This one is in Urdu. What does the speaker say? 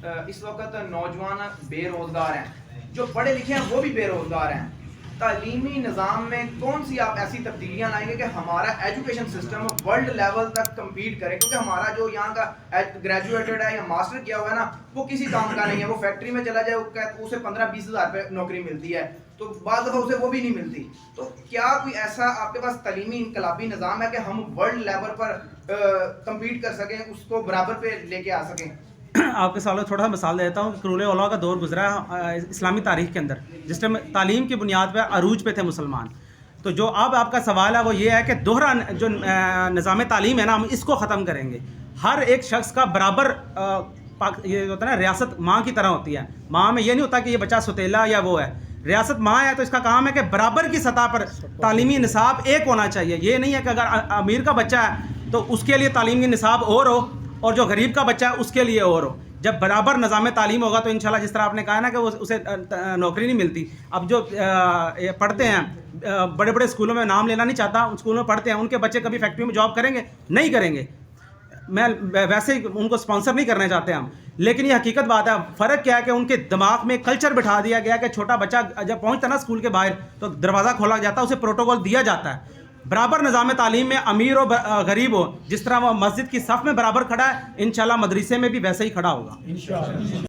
اس وقت نوجوان بے روزگار ہیں, جو پڑھے لکھے ہیں وہ بھی بے روزگار ہیں. تعلیمی نظام میں کون سی آپ ایسی تبدیلیاں لائیں گے کہ ہمارا ایجوکیشن سسٹم ورلڈ لیول تک کمپیٹ کرے؟ کیونکہ ہمارا جو یہاں کا گریجویٹڈ ہے یا ماسٹر کیا ہوا ہے نا, وہ کسی کام کا نہیں ہے. وہ فیکٹری میں چلا جائے, اسے 15-20 ہزار روپے نوکری ملتی ہے, تو بعض دفعہ اسے وہ بھی نہیں ملتی. تو کیا کوئی ایسا آپ کے پاس تعلیمی انقلابی نظام ہے کہ ہم ورلڈ لیول پر کمپیٹ کر سکیں, اس کو برابر پہ لے کے آ سکیں؟ آپ کے سوال تھوڑا سا مثال دیتا ہوں. قرون اولیٰ کا دور گزرا ہے اسلامی تاریخ کے اندر, جس ٹائم تعلیم کی بنیاد پہ عروج پہ تھے مسلمان. تو جو اب آپ کا سوال ہے وہ یہ ہے کہ دوہرا جو نظام تعلیم ہے نا, ہم اس کو ختم کریں گے. ہر ایک شخص کا برابر یہ ہوتا ہے نا, ریاست ماں کی طرح ہوتی ہے. ماں میں یہ نہیں ہوتا کہ یہ بچہ ستیلا یا وہ ہے. ریاست ماں ہے تو اس کا کام ہے کہ برابر کی سطح پر تعلیمی نصاب ایک ہونا چاہیے. یہ نہیں ہے کہ اگر امیر کا بچہ ہے تو اس کے لیے تعلیمی نصاب اور ہو, اور جو غریب کا بچہ ہے اس کے لیے اور ہو. جب برابر نظام تعلیم ہوگا تو انشاءاللہ جس طرح آپ نے کہا نا کہ اسے نوکری نہیں ملتی. اب جو پڑھتے ہیں بڑے بڑے اسکولوں میں, نام لینا نہیں چاہتا, ان اسکولوں میں پڑھتے ہیں, ان کے بچے کبھی فیکٹری میں جاب کریں گے؟ نہیں کریں گے. میں ویسے ہی ان کو اسپانسر نہیں کرنا چاہتے ہم, لیکن یہ حقیقت بات ہے. فرق کیا ہے کہ ان کے دماغ میں کلچر بٹھا دیا گیا کہ چھوٹا بچہ جب پہنچتا نا اسکول کے باہر تو دروازہ کھولا جاتا ہے, اسے پروٹوکول دیا جاتا ہے. برابر نظام تعلیم میں امیر ہو غریب ہو, جس طرح وہ مسجد کی صف میں برابر کھڑا ہے, انشاءاللہ مدرسے میں بھی ویسے ہی کھڑا ہوگا.